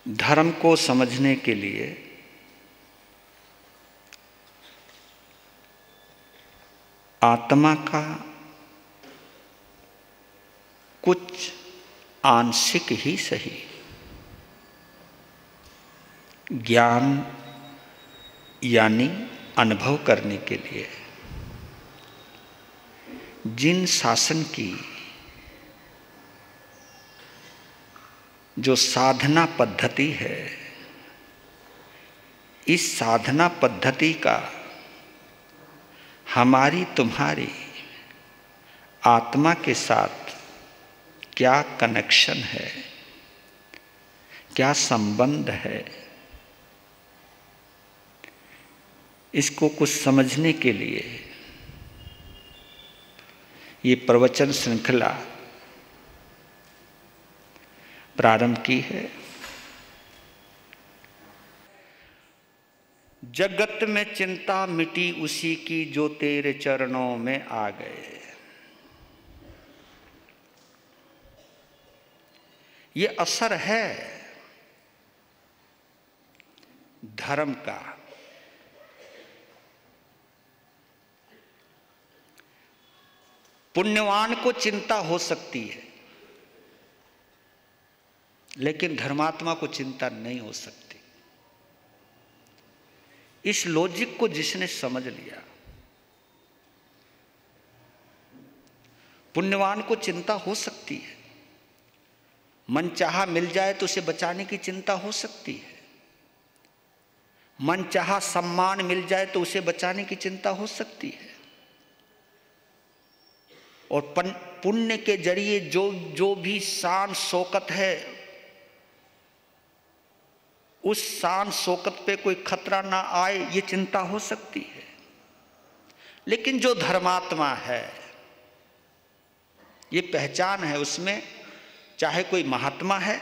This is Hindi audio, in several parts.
धर्म को समझने के लिए आत्मा का कुछ आंशिक ही सही ज्ञान यानी अनुभव करने के लिए जिन शासन की जो साधना पद्धति है, इस साधना पद्धति का हमारी तुम्हारी आत्मा के साथ क्या कनेक्शन है, क्या संबंध है, इसको कुछ समझने के लिए ये प्रवचन श्रृंखला प्रारंभ की है। जगत में चिंता मिटी उसी की जो तेरे चरणों में आ गए। ये असर है धर्म का। पुण्यवान को चिंता हो सकती है, लेकिन धर्मात्मा को चिंता नहीं हो सकती। इस लॉजिक को जिसने समझ लिया, पुण्यवान को चिंता हो सकती है, मनचाहा मिल जाए तो उसे बचाने की चिंता हो सकती है, मनचाहा सम्मान मिल जाए तो उसे बचाने की चिंता हो सकती है, और पुण्य के जरिए जो भी शान शौकत है, उस शान शौकत पे कोई खतरा ना आए, ये चिंता हो सकती है। लेकिन जो धर्मात्मा है, ये पहचान है उसमें, चाहे कोई महात्मा है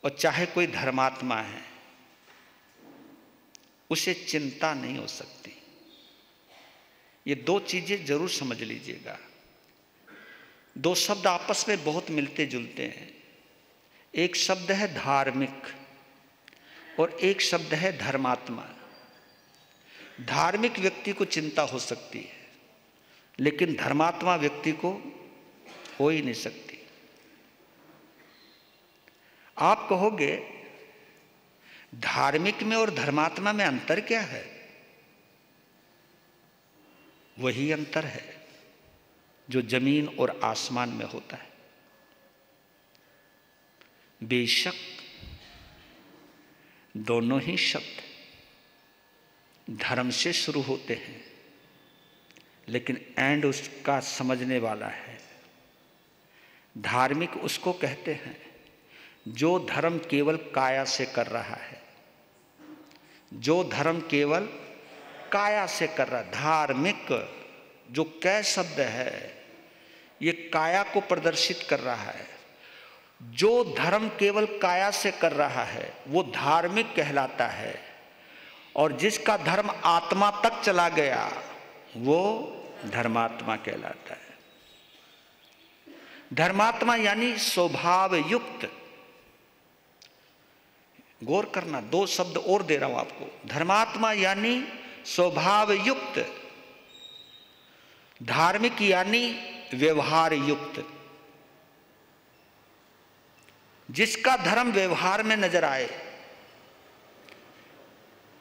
और चाहे कोई धर्मात्मा है, उसे चिंता नहीं हो सकती। ये दो चीजें जरूर समझ लीजिएगा। दो शब्द आपस में बहुत मिलते जुलते हैं। एक शब्द है धार्मिक और एक शब्द है धर्मात्मा। धार्मिक व्यक्ति को चिंता हो सकती है, लेकिन धर्मात्मा व्यक्ति को हो ही नहीं सकती। आप कहोगे धार्मिक में और धर्मात्मा में अंतर क्या है? वही अंतर है जो जमीन और आसमान में होता है। बेशक दोनों ही शब्द धर्म से शुरू होते हैं, लेकिन एंड उसका समझने वाला है। धार्मिक उसको कहते हैं जो धर्म केवल काया से कर रहा है, जो धर्म केवल काया से कर रहा है। धार्मिक जो कै शब्द है, ये काया को प्रदर्शित कर रहा है। जो धर्म केवल काया से कर रहा है वो धार्मिक कहलाता है, और जिसका धर्म आत्मा तक चला गया वो धर्मात्मा कहलाता है। धर्मात्मा यानी स्वभाव युक्त। गौर करना, दो शब्द और दे रहा हूं आपको। धर्मात्मा यानी स्वभाव युक्त, धार्मिक यानी व्यवहार युक्त। जिसका धर्म व्यवहार में नजर आए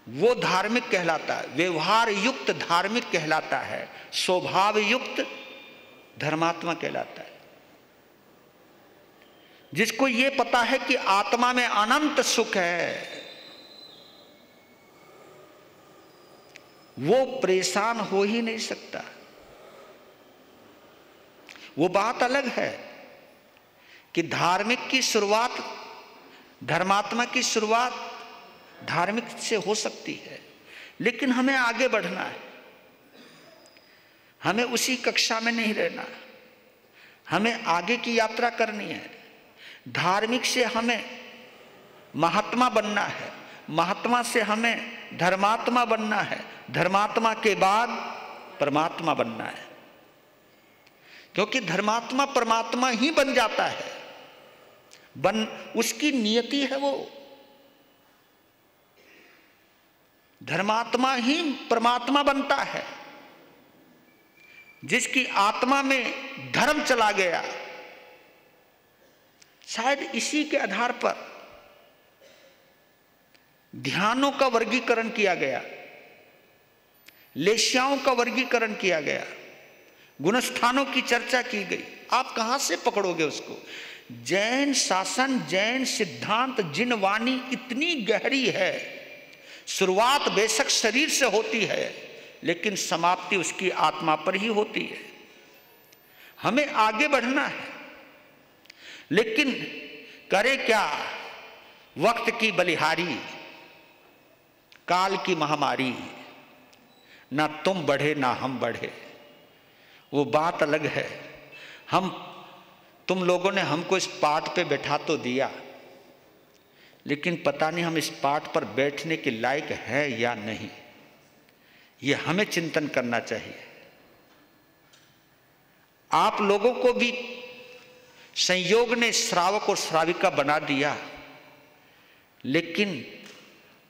वो धार्मिक कहलाता है, व्यवहार युक्त धार्मिक कहलाता है, स्वभाव युक्त धर्मात्मा कहलाता है। जिसको ये पता है कि आत्मा में अनंत सुख है, वो परेशान हो ही नहीं सकता। वो बात अलग है कि धार्मिक की शुरुआत, धर्मात्मा की शुरुआत धार्मिक से हो सकती है, लेकिन हमें आगे बढ़ना है। हमें उसी कक्षा में नहीं रहना, हमें आगे की यात्रा करनी है। धार्मिक से हमें महात्मा बनना है, महात्मा से हमें धर्मात्मा बनना है, धर्मात्मा के बाद परमात्मा बनना है। क्योंकि धर्मात्मा परमात्मा ही बन जाता है। उसकी नियति है वो। धर्मात्मा ही परमात्मा बनता है। जिसकी आत्मा में धर्म चला गया, शायद इसी के आधार पर ध्यानों का वर्गीकरण किया गया, लेश्याओं का वर्गीकरण किया गया, गुणस्थानों की चर्चा की गई। आप कहां से पकड़ोगे उसको? जैन शासन, जैन सिद्धांत, जिन वाणी इतनी गहरी है, शुरुआत बेशक शरीर से होती है लेकिन समाप्ति उसकी आत्मा पर ही होती है। हमें आगे बढ़ना है, लेकिन करे क्या? वक्त की बलिहारी, काल की महामारी, ना तुम बढ़े ना हम बढ़े। वो बात अलग है। तुम लोगों ने हमको इस पाठ पे बैठा तो दिया, लेकिन पता नहीं हम इस पाठ पर बैठने के लायक हैं या नहीं। ये हमें चिंतन करना चाहिए। आप लोगों को भी संयोग ने श्रावक और श्राविका बना दिया, लेकिन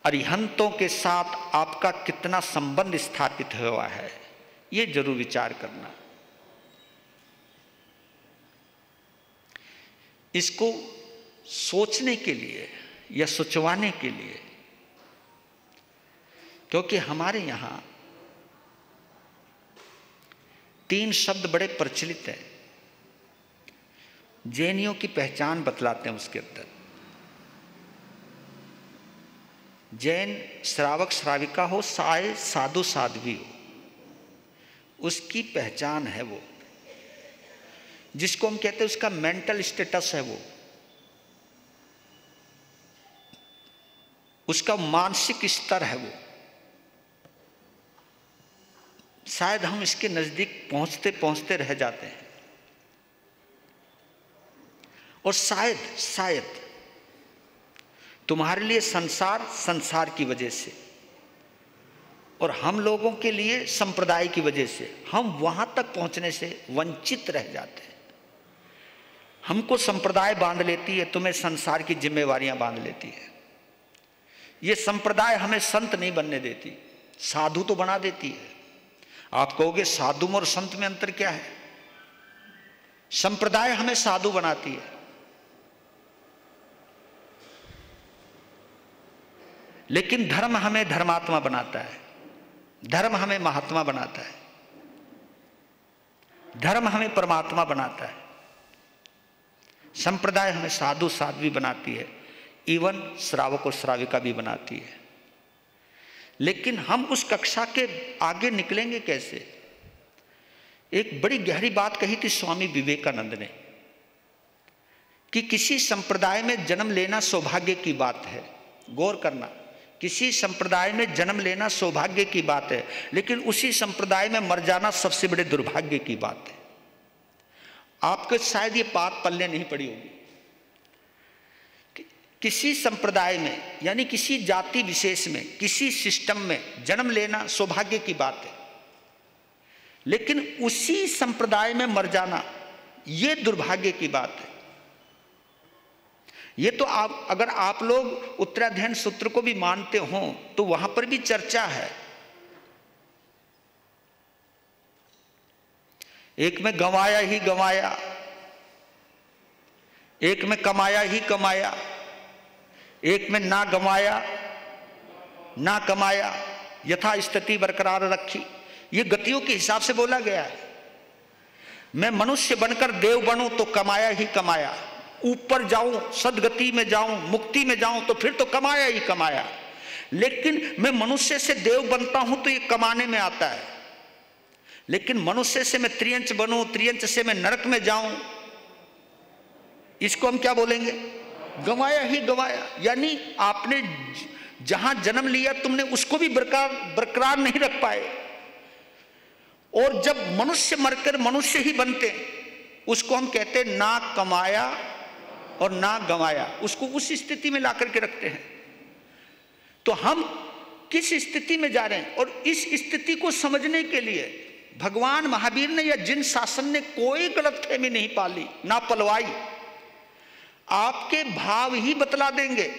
अरिहंतों के साथ आपका कितना संबंध स्थापित हुआ है, ये जरूर विचार करना। इसको सोचने के लिए या सोचवाने के लिए, क्योंकि हमारे यहां 3 शब्द बड़े प्रचलित हैं, जैनियों की पहचान बतलाते हैं उसके अंदर। जैन श्रावक श्राविका हो, साय साधु साध्वी हो, उसकी पहचान है वो, जिसको हम कहते हैं उसका मेंटल स्टेटस है वो, उसका मानसिक स्तर है वो। शायद हम इसके नजदीक पहुंचते पहुंचते रह जाते हैं, और शायद तुम्हारे लिए संसार की वजह से, और हम लोगों के लिए संप्रदाय की वजह से हम वहां तक पहुंचने से वंचित रह जाते हैं। हमको संप्रदाय बांध लेती है, तुम्हें संसार की जिम्मेवारियां बांध लेती है। ये संप्रदाय हमें संत नहीं बनने देती, साधु तो बना देती है। आप कहोगे साधु और संत में अंतर क्या है? संप्रदाय हमें साधु बनाती है, लेकिन धर्म हमें धर्मात्मा बनाता है, धर्म हमें महात्मा बनाता है, धर्म हमें परमात्मा बनाता है। संप्रदाय हमें साधु साध्वी बनाती है, इवन श्रावक और श्राविका भी बनाती है। लेकिन हम उस कक्षा के आगे निकलेंगे कैसे? एक बड़ी गहरी बात कही थी स्वामी विवेकानंद ने कि किसी संप्रदाय में जन्म लेना सौभाग्य की बात है। गौर करना, किसी संप्रदाय में जन्म लेना सौभाग्य की बात है, लेकिन उसी संप्रदाय में मर जाना सबसे बड़े दुर्भाग्य की बात है। आपको शायद ये बात पल्ले नहीं पड़ी होगी। किसी संप्रदाय में, यानी किसी जाति विशेष में, किसी सिस्टम में जन्म लेना सौभाग्य की बात है, लेकिन उसी संप्रदाय में मर जाना ये दुर्भाग्य की बात है। ये तो अगर आप लोग उत्तराध्ययन सूत्र को भी मानते हो तो वहां पर भी चर्चा है। एक में गंवाया ही गंवाया, एक में कमाया ही कमाया, एक में ना गंवाया ना कमाया, यथा स्थिति बरकरार रखी। ये गतियों के हिसाब से बोला गया है। मैं मनुष्य बनकर देव बनूं तो कमाया ही कमाया, ऊपर जाऊं सदगति में जाऊं मुक्ति में जाऊं तो फिर तो कमाया ही कमाया। लेकिन मैं मनुष्य से देव बनता हूं तो ये कमाने में आता है, लेकिन मनुष्य से मैं त्रियंच बनूं, त्रियंच से मैं नरक में जाऊं, इसको हम क्या बोलेंगे? गंवाया ही गंवाया। यानी आपने जहां जन्म लिया तुमने उसको भी बरकरार नहीं रख पाए, और जब मनुष्य मरकर मनुष्य ही बनते उसको हम कहते हैं ना कमाया और ना गंवाया, उसको उस स्थिति में ला करके रखते हैं। तो हम किस स्थिति में जा रहे हैं, और इस स्थिति को समझने के लिए भगवान महावीर ने या जिन शासन ने कोई गलतफहमी नहीं पाली ना पलवाई। आपके भाव ही बतला देंगे,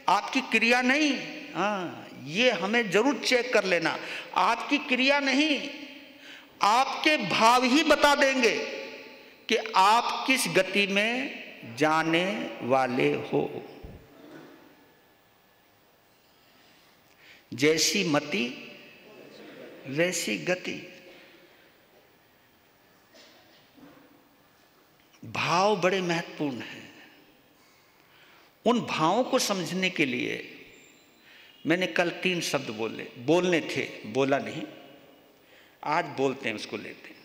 आपकी क्रिया नहीं। हाँ, ये हमें जरूर चेक कर लेना। आपकी क्रिया नहीं, आपके भाव ही बता देंगे कि आप किस गति में जाने वाले हो। जैसी मति वैसी गति। भाव बड़े महत्वपूर्ण हैं। उन भावों को समझने के लिए मैंने कल 3 शब्द बोलने थे, बोला नहीं, आज बोलते हैं, उसको लेते हैं।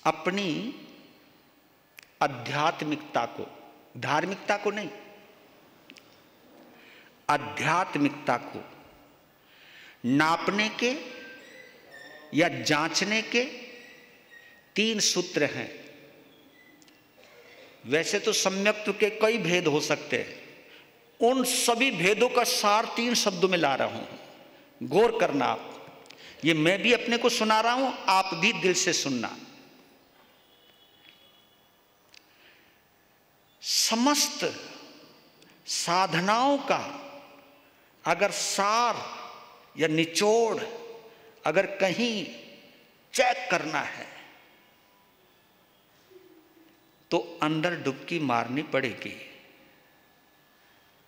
अपनी आध्यात्मिकता को, धार्मिकता को नहीं, आध्यात्मिकता को नापने के या जांचने के 3 सूत्र हैं। वैसे तो सम्यक्त्व के कई भेद हो सकते हैं, उन सभी भेदों का सार 3 शब्दों में ला रहा हूं। गौर करना आप, ये मैं भी अपने को सुना रहा हूं, आप भी दिल से सुनना। समस्त साधनाओं का अगर सार या निचोड़ अगर कहीं चेक करना है तो अंदर डुबकी मारनी पड़ेगी।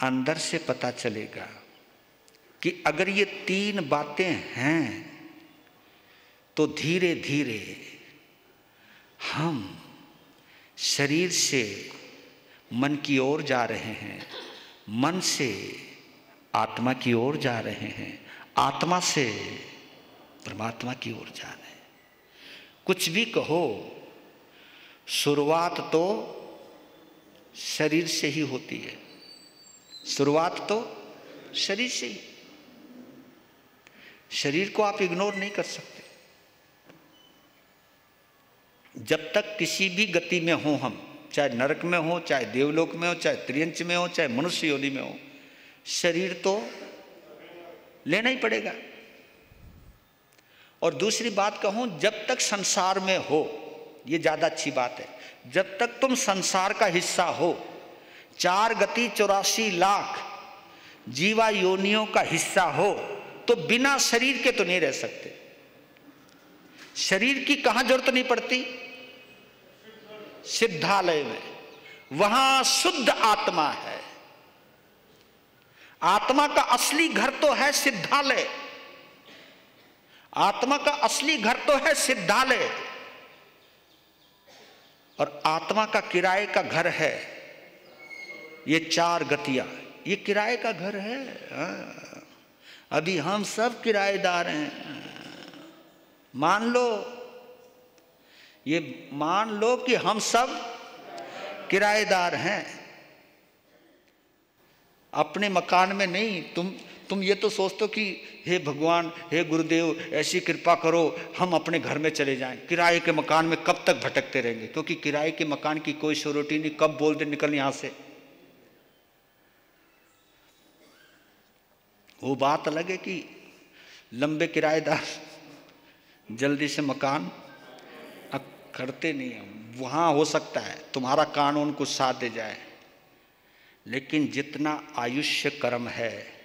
अंदर से पता चलेगा कि अगर ये 3 बातें हैं तो धीरे धीरे हम शरीर से मन की ओर जा रहे हैं, मन से आत्मा की ओर जा रहे हैं, आत्मा से परमात्मा की ओर जा रहे हैं। कुछ भी कहो, शुरुआत तो शरीर से ही होती है। शुरुआत तो शरीर से ही। शरीर को आप इग्नोर नहीं कर सकते। जब तक किसी भी गति में हो हम, चाहे नरक में हो, चाहे देवलोक में हो, चाहे त्रियंच में हो, चाहे मनुष्य योनि में हो, शरीर तो लेना ही पड़ेगा। और दूसरी बात कहूं, जब तक संसार में हो, ये ज्यादा अच्छी बात है, जब तक तुम संसार का हिस्सा हो, 4 गति 84 लाख जीवा योनियों का हिस्सा हो, तो बिना शरीर के तो नहीं रह सकते। शरीर की कहां जरूरत नहीं पड़ती? सिद्धालय में, वहां शुद्ध आत्मा है। आत्मा का असली घर तो है सिद्धालय। आत्मा का असली घर तो है सिद्धालय, और आत्मा का किराए का घर है ये 4 गतियां। ये किराए का घर है। अभी हम सब किराएदार हैं। मान लो, ये मान लो कि हम सब किराएदार हैं। अपने मकान में नहीं। तुम ये तो सोचते हो कि हे भगवान, हे गुरुदेव, ऐसी कृपा करो हम अपने घर में चले जाएं। किराए के मकान में कब तक भटकते रहेंगे? क्योंकि किराए के मकान की कोई श्योरिटी नहीं, कब बोल दे निकल यहां से। वो बात अलग है कि लंबे किराएदार जल्दी से मकान करते नहीं हैं। वहां हो सकता है तुम्हारा कानून कुछ साथ दे जाए, लेकिन जितना आयुष्य कर्म है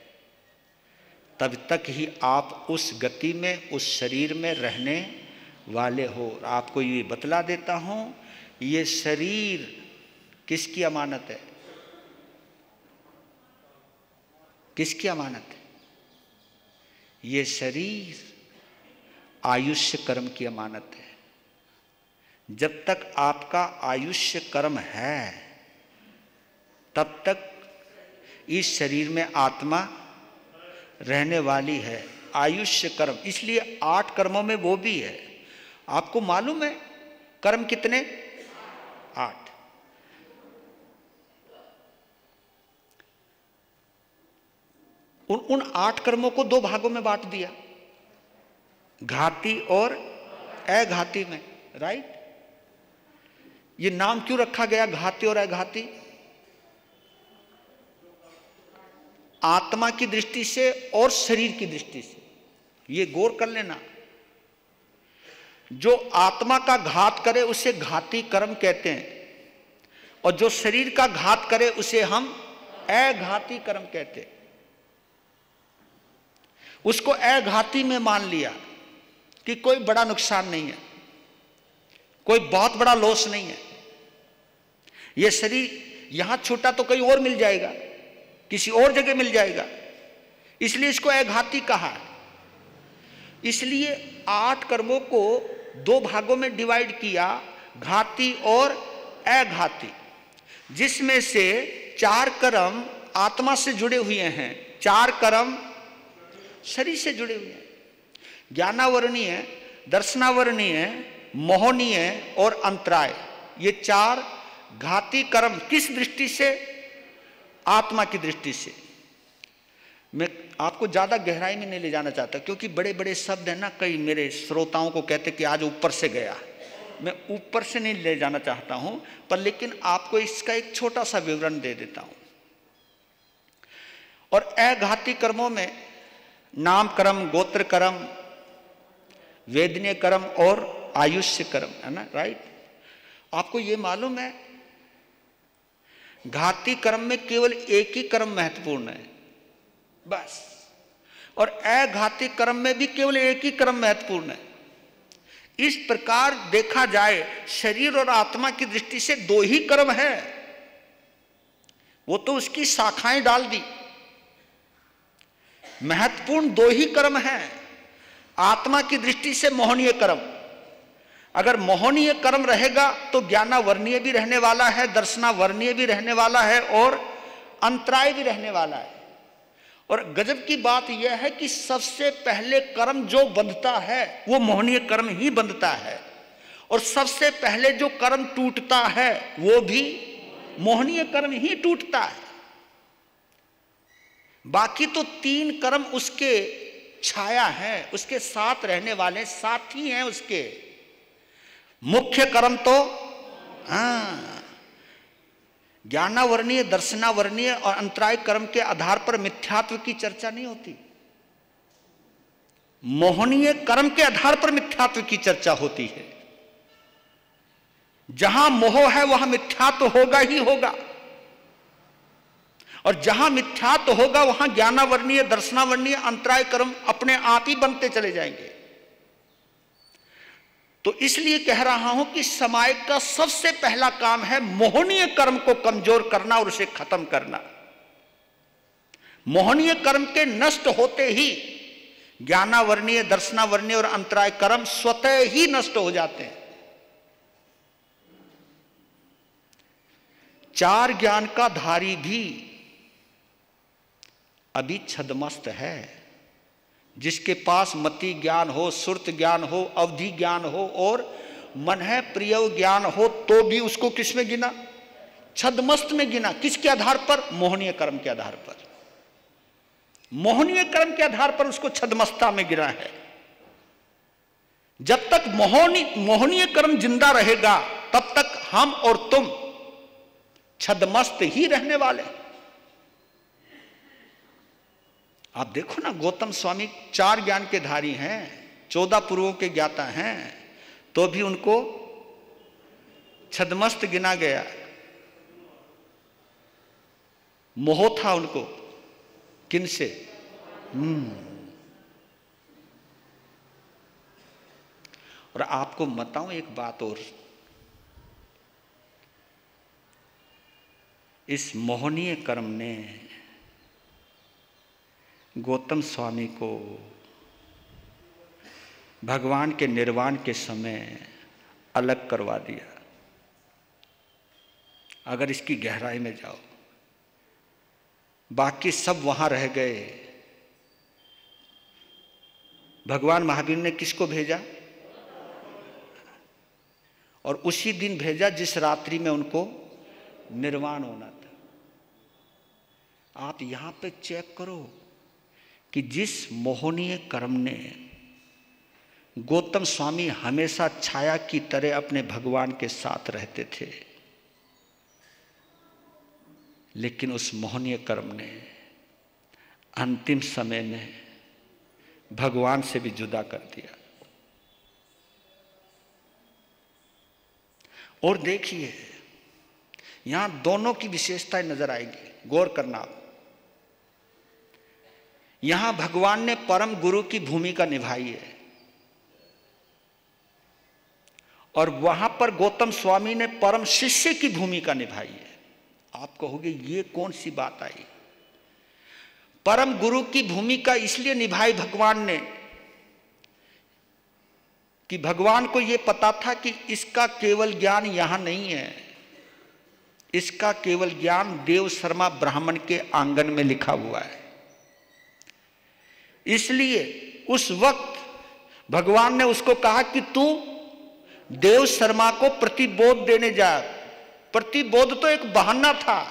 तब तक ही आप उस गति में, उस शरीर में रहने वाले हो। आपको ये बतला देता हूं, ये शरीर किसकी अमानत है? किसकी अमानत है? ये शरीर आयुष्य कर्म की अमानत है। जब तक आपका आयुष्य कर्म है तब तक इस शरीर में आत्मा रहने वाली है। आयुष्य कर्म, इसलिए 8 कर्मों में वो भी है। आपको मालूम है कर्म कितने? 8। उन 8 कर्मों को 2 भागों में बांट दिया, घाती और अघाती में। राइट? ये नाम क्यों रखा गया घाती और अघाती? आत्मा की दृष्टि से और शरीर की दृष्टि से। ये गौर कर लेना। जो आत्मा का घात करे उसे घाती कर्म कहते हैं, और जो शरीर का घात करे उसे हम अघाती कर्म कहते हैं। उसको अघाती में मान लिया कि कोई बड़ा नुकसान नहीं है, कोई बहुत बड़ा लॉस नहीं है, यह शरीर यहां छूटा तो कहीं और मिल जाएगा, किसी और जगह मिल जाएगा, इसलिए इसको अघाती कहा। इसलिए 8 कर्मों को 2 भागों में डिवाइड किया, घाती और अघाती, जिसमें से 4 कर्म आत्मा से जुड़े हुए हैं, 4 कर्म शरीर से जुड़े हुए हैं। ज्ञानावरणीय, दर्शनावरणीय, मोहनीय और अंतराय, ये 4 घाती कर्म किस दृष्टि से? आत्मा की दृष्टि से। मैं आपको ज्यादा गहराई में नहीं ले जाना चाहता, क्योंकि बड़े बड़े शब्द है ना, कई मेरे श्रोताओं को कहते कि आज ऊपर से गया, मैं ऊपर से नहीं ले जाना चाहता हूं, पर लेकिन आपको इसका एक छोटा सा विवरण दे देता हूं। और अघाती कर्मों में नाम कर्म, गोत्र कर्म, वेदनीय कर्म और आयुष्य कर्म है ना, राइट। आपको ये मालूम है घाती कर्म में केवल एक ही कर्म महत्वपूर्ण है बस, और अघाती कर्म में भी केवल एक ही कर्म महत्वपूर्ण है। इस प्रकार देखा जाए शरीर और आत्मा की दृष्टि से 2 ही कर्म है, वो तो उसकी शाखाएं डाल दी, महत्वपूर्ण 2 ही कर्म है। आत्मा की दृष्टि से मोहनीय कर्म, अगर मोहनीय कर्म रहेगा तो ज्ञानावर्णीय भी रहने वाला है, दर्शनावर्णीय भी रहने वाला है और अंतराय भी रहने वाला है। और गजब की बात यह है कि सबसे पहले कर्म जो बंधता है वो मोहनीय कर्म ही बंधता है, और सबसे पहले जो कर्म टूटता है वो भी मोहनीय कर्म ही टूटता है। बाकी तो 3 कर्म उसके छाया है, उसके साथ रहने वाले साथी हैं उसके। मुख्य कर्म तो ज्ञानावर्णीय, दर्शनावर्णीय और अंतराय कर्म के आधार पर मिथ्यात्व की चर्चा नहीं होती, मोहनीय कर्म के आधार पर मिथ्यात्व की चर्चा होती है। जहां मोह है वहां मिथ्यात्व होगा ही होगा, और जहां मिथ्यात्व होगा वहां ज्ञानावर्णीय, दर्शनावर्णीय, अंतराय कर्म अपने आप ही बनते चले जाएंगे। तो इसलिए कह रहा हूं कि समाज का सबसे पहला काम है मोहनीय कर्म को कमजोर करना और उसे खत्म करना। मोहनीय कर्म के नष्ट होते ही ज्ञानावर्णीय, दर्शनावर्णीय और अंतराय कर्म स्वतः ही नष्ट हो जाते हैं। 4 ज्ञान का धारी भी अभी छद्मस्त है। जिसके पास मति ज्ञान हो, सुरत ज्ञान हो, अवधि ज्ञान हो और मन है प्रिय ज्ञान हो, तो भी उसको किस में गिना? छद्मस्त में गिना। किसके आधार पर? मोहनीय कर्म के आधार पर। मोहनीय कर्म के आधार पर उसको छद्मस्ता में गिरा है। जब तक मोहनीय कर्म जिंदा रहेगा तब तक हम और तुम छद्मस्त ही रहने वाले। आप देखो ना, गौतम स्वामी 4 ज्ञान के धारी हैं, 14 पूर्वों के ज्ञाता हैं, तो भी उनको छद्मस्त गिना गया। मोह था उनको किनसे? और आपको बताऊं एक बात और, इस मोहनीय कर्म ने गौतम स्वामी को भगवान के निर्वाण के समय अलग करवा दिया। अगर इसकी गहराई में जाओ, बाकी सब वहां रह गए। भगवान महावीर ने किसको भेजा? और उसी दिन भेजा जिस रात्रि में उनको निर्वाण होना था। आप यहां पे चेक करो कि जिस मोहनीय कर्म ने गौतम स्वामी हमेशा छाया की तरह अपने भगवान के साथ रहते थे, लेकिन उस मोहनीय कर्म ने अंतिम समय में भगवान से भी जुदा कर दिया। और देखिए यहां दोनों की विशेषताएं नजर आएगी, गौर करना आप। यहां भगवान ने परम गुरु की भूमिका निभाई है और वहां पर गौतम स्वामी ने परम शिष्य की भूमिका निभाई है। आप कहोगे ये कौन सी बात आई? परम गुरु की भूमिका इसलिए निभाई भगवान ने कि भगवान को यह पता था कि इसका केवल ज्ञान यहां नहीं है, इसका केवल ज्ञान देव शर्मा ब्राह्मण के आंगन में लिखा हुआ है। इसलिए उस वक्त भगवान ने उसको कहा कि तू देव शर्मा को प्रतिबोध देने जा। प्रतिबोध तो एक बहाना था।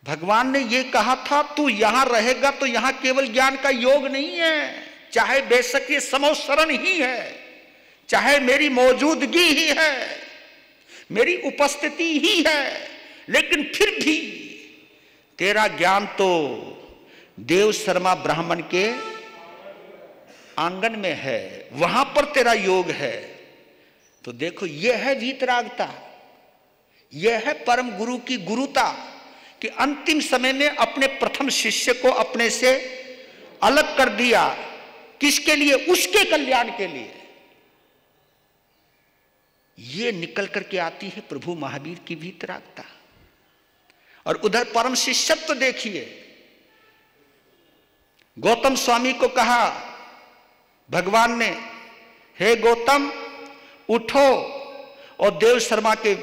भगवान ने यह कहा था तू यहां रहेगा तो यहां केवल ज्ञान का योग नहीं है, चाहे बेशक ये समोसरण ही है, चाहे मेरी मौजूदगी ही है, मेरी उपस्थिति ही है, लेकिन फिर भी तेरा ज्ञान तो देव शर्मा ब्राह्मण के आंगन में है, वहां पर तेरा योग है। तो देखो यह है वीतरागता, यह है परम गुरु की गुरुता कि अंतिम समय में अपने प्रथम शिष्य को अपने से अलग कर दिया। किसके लिए? उसके कल्याण के लिए। यह निकल करके आती है प्रभु महावीर की वीतरागता। और उधर परम शिष्यत्व देखिए, गौतम स्वामी को कहा भगवान ने, हे गौतम उठो और देव शर्मा के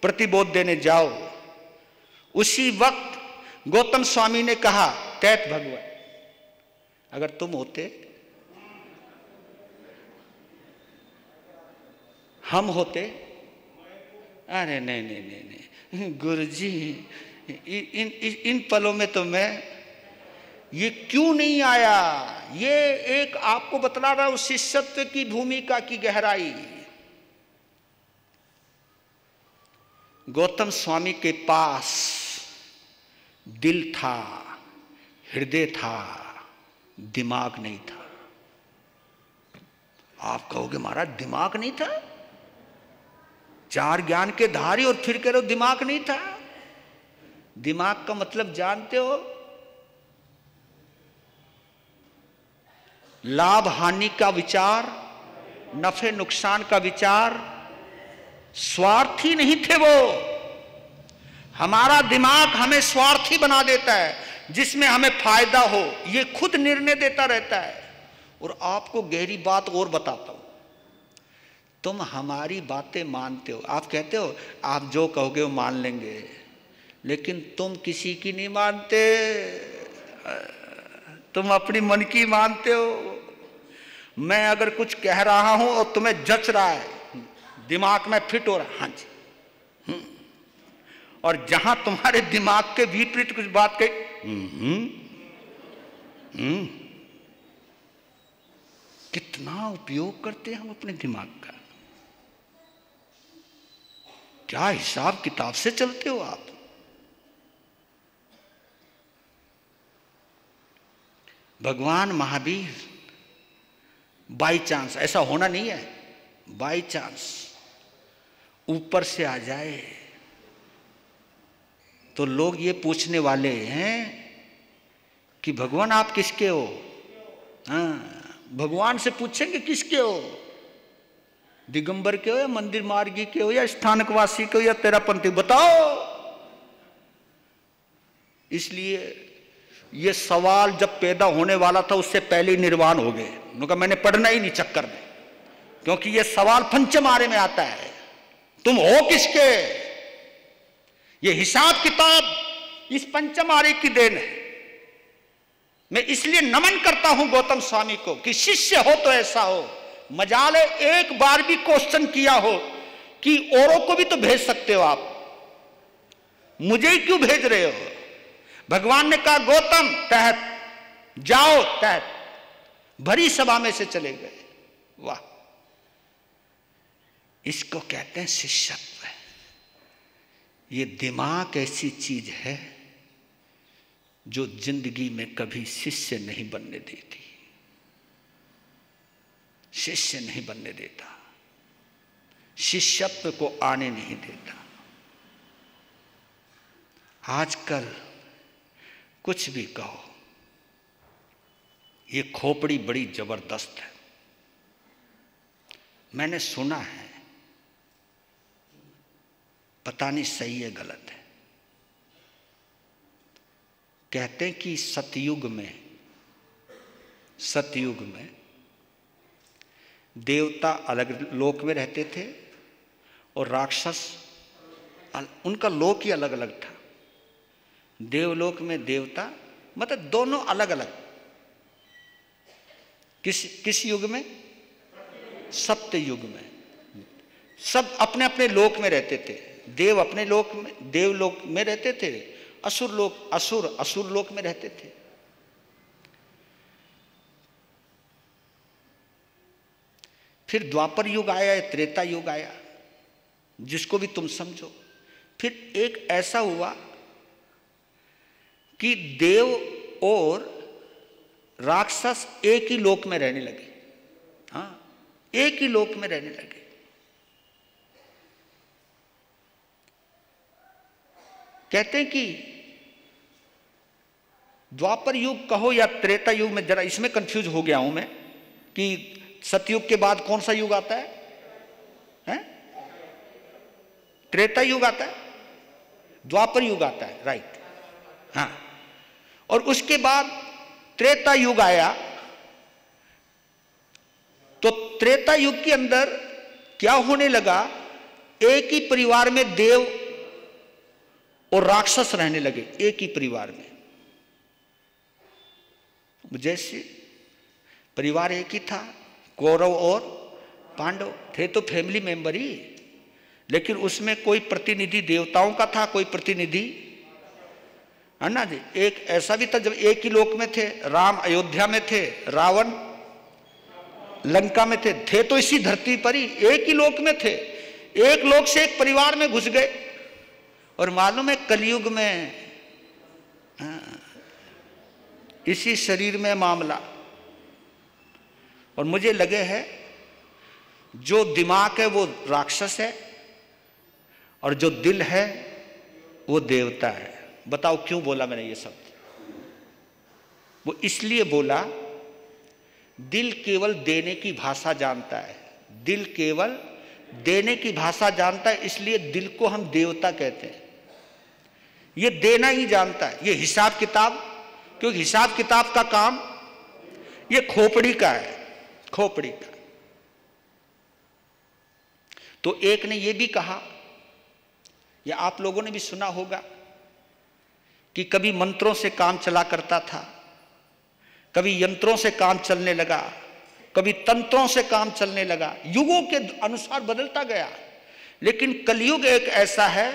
प्रतिबोध देने जाओ। उसी वक्त गौतम स्वामी ने कहा, तैत भगवान अगर तुम होते, हम होते, अरे नहीं नहीं नहीं नहीं गुरुजी, इन पलों में तो मैं ये क्यों नहीं आया। ये एक आपको बतला रहा हूं शिष्यत्व की भूमिका की गहराई। गौतम स्वामी के पास दिल था, हृदय था, दिमाग नहीं था। आप कहोगे महाराज दिमाग नहीं था? चार ज्ञान के धारी और फिर कह रहे हो दिमाग नहीं था। दिमाग का मतलब जानते हो? लाभ हानि का विचार, नफे नुकसान का विचार। स्वार्थी नहीं थे वो। हमारा दिमाग हमें स्वार्थी बना देता है, जिसमें हमें फायदा हो ये खुद निर्णय देता रहता है। और आपको गहरी बात और बताता हूं, तुम हमारी बातें मानते हो, आप कहते हो आप जो कहोगे वो मान लेंगे, लेकिन तुम किसी की नहीं मानते, तुम अपनी मन की मानते हो। मैं अगर कुछ कह रहा हूं और तुम्हें जच रहा है, दिमाग में फिट हो रहा है, हाँ जी, और जहां तुम्हारे दिमाग के विपरीत कुछ बात कही, कितना उपयोग करते हैं हम अपने दिमाग का। क्या हिसाब किताब से चलते हो आप? भगवान महावीर बाई चांस, ऐसा होना नहीं है, बाई चांस ऊपर से आ जाए तो लोग ये पूछने वाले हैं कि भगवान आप किसके हो? हाँ, भगवान से पूछेंगे किसके हो? दिगंबर के हो या मंदिर मार्गी के हो या स्थानकवासी के हो या तेरापंथी, बताओ। इसलिए ये सवाल जब पैदा होने वाला था उससे पहले ही निर्वाण हो गए। उन्होंने कहा मैंने पढ़ना ही नहीं चक्कर में, क्योंकि ये सवाल पंचमारे में आता है, तुम हो किसके? ये हिसाब किताब इस पंचमारे की देन है। मैं इसलिए नमन करता हूं गौतम स्वामी को कि शिष्य हो तो ऐसा हो। मजाल है एक बार भी क्वेश्चन किया हो कि औरों को भी तो भेज सकते हो आप, मुझे ही क्यों भेज रहे हो? भगवान ने कहा गौतम तहत जाओ, तहत भरी सभा में से चले गए। वाह, इसको कहते हैं शिष्यत्व। ये दिमाग ऐसी चीज है जो जिंदगी में कभी शिष्य नहीं बनने देती, शिष्य नहीं बनने देता। शिष्यत्व को आने नहीं देता। आजकल कुछ भी कहो, ये खोपड़ी बड़ी जबरदस्त है। मैंने सुना है, पता नहीं सही है गलत है, कहते हैं कि सतयुग में देवता अलग लोक में रहते थे और राक्षस, उनका लोक ही अलग अलग था। देवलोक में देवता, मतलब दोनों अलग अलग। किस युग में? सत्य युग में। सब अपने अपने लोक में रहते थे। देव अपने लोक में, देवलोक में रहते थे, असुर लोक में रहते थे। फिर द्वापर युग आया, त्रेता युग आया, जिसको भी तुम समझो। फिर एक ऐसा हुआ कि देव और राक्षस एक ही लोक में रहने लगे। हाँ, एक ही लोक में रहने लगे। कहते हैं कि द्वापर युग कहो या त्रेता युग में, जरा इसमें कंफ्यूज हो गया हूं मैं कि सतयुग के बाद कौन सा युग आता है? हैं? त्रेता युग आता है, द्वापर युग आता है, राइट। हाँ, और उसके बाद त्रेता युग आया। तो त्रेता युग के अंदर क्या होने लगा? एक ही परिवार में देव और राक्षस रहने लगे, एक ही परिवार में। जैसे परिवार एक ही था, कौरव और पांडव थे तो फैमिली मेंबर ही, लेकिन उसमें कोई प्रतिनिधि देवताओं का था, कोई प्रतिनिधि, है ना जी। एक ऐसा भी था जब एक ही लोक में थे, राम अयोध्या में थे, रावण लंका में थे तो इसी धरती पर ही एक ही लोक में थे। एक लोक से एक परिवार में घुस गए। और मालूम है कलयुग में इसी शरीर में मामला। और मुझे लगे है जो दिमाग है वो राक्षस है और जो दिल है वो देवता है। बताओ क्यों बोला मैंने ये शब्द? वो इसलिए बोला, दिल केवल देने की भाषा जानता है। दिल केवल देने की भाषा जानता है, इसलिए दिल को हम देवता कहते हैं। ये देना ही जानता है, ये हिसाब किताब, क्योंकि हिसाब किताब का काम ये खोपड़ी का है, खोपड़ी का। तो एक ने ये भी कहा, या आप लोगों ने भी सुना होगा कि कभी मंत्रों से काम चला करता था, कभी यंत्रों से काम चलने लगा, कभी तंत्रों से काम चलने लगा, युगों के अनुसार बदलता गया। लेकिन कलयुग एक ऐसा है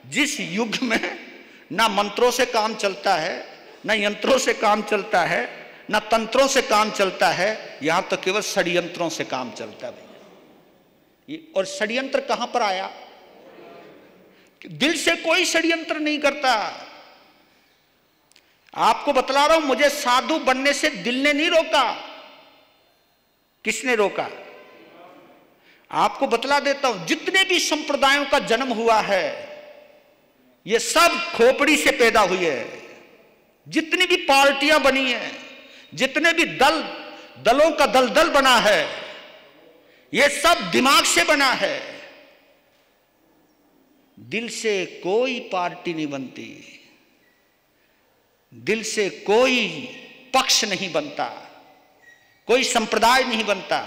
जिस युग में ना मंत्रों से काम चलता है, ना यंत्रों से काम चलता है, ना तंत्रों से काम चलता है, यहां तो केवल षड्यंत्रों से काम चलता है भैया। और षड्यंत्र कहां पर आया? दिल से कोई षड्यंत्र नहीं करता। आपको बतला रहा हूं, मुझे साधु बनने से दिल ने नहीं रोका। किसने रोका? आपको बतला देता हूं, जितने भी संप्रदायों का जन्म हुआ है ये सब खोपड़ी से पैदा हुई है। जितनी भी पार्टियां बनी हैं, जितने भी दलों का दलदल बना है, ये सब दिमाग से बना है। दिल से कोई पार्टी नहीं बनती, दिल से कोई पक्ष नहीं बनता, कोई संप्रदाय नहीं बनता।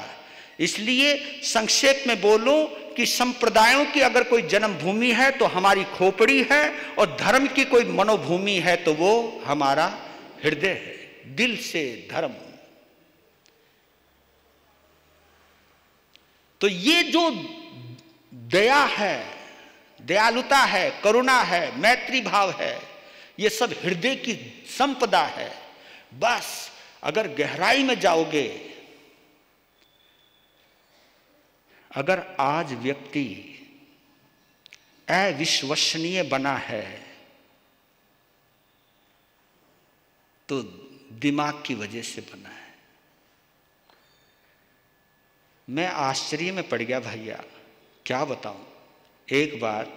इसलिए संक्षेप में बोलूं कि संप्रदायों की अगर कोई जन्मभूमि है तो हमारी खोपड़ी है, और धर्म की कोई मनोभूमि है तो वो हमारा हृदय है। दिल से धर्म। तो ये जो दया है, दयालुता है, करुणा है, मैत्री भाव है, ये सब हृदय की संपदा है। बस अगर गहराई में जाओगे, अगर आज व्यक्ति अविश्वसनीय बना है तो दिमाग की वजह से बना है। मैं आश्चर्य में पड़ गया भैया, क्या बताऊं, एक बार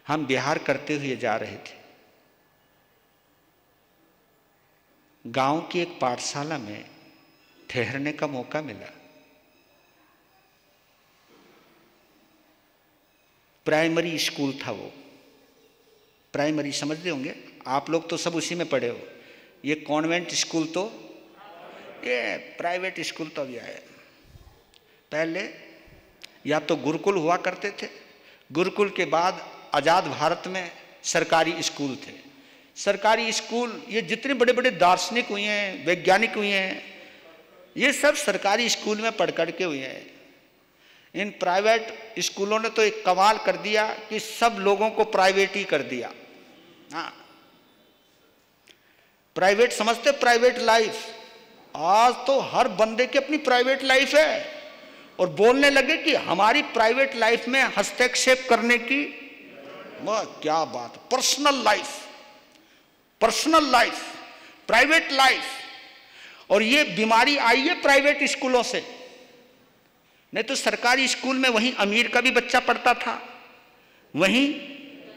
हम बिहार करते हुए जा रहे थे, गांव की एक पाठशाला में ठहरने का मौका मिला। प्राइमरी स्कूल था वो, प्राइमरी समझते होंगे आप लोग, तो सब उसी में पढ़े हो। ये कॉन्वेंट स्कूल तो, ये प्राइवेट स्कूल तो अभी आया। पहले या तो गुरुकुल हुआ करते थे, गुरुकुल के बाद आज़ाद भारत में सरकारी स्कूल थे। सरकारी स्कूल, ये जितने बड़े बड़े दार्शनिक हुए हैं, वैज्ञानिक हुए हैं, ये सब सरकारी स्कूल में पढ़ कर के हुए हैं। इन प्राइवेट स्कूलों ने तो एक कमाल कर दिया कि सब लोगों को प्राइवेट ही कर दिया। हाँ, प्राइवेट समझते, प्राइवेट लाइफ। आज तो हर बंदे की अपनी प्राइवेट लाइफ है, और बोलने लगे कि हमारी प्राइवेट लाइफ में हस्तक्षेप करने की, वाह क्या बात, personal life, personal life, private life. और ये बीमारी आई है प्राइवेट स्कूलों से। नहीं तो सरकारी स्कूल में वहीं अमीर का भी बच्चा पढ़ता था, वहीं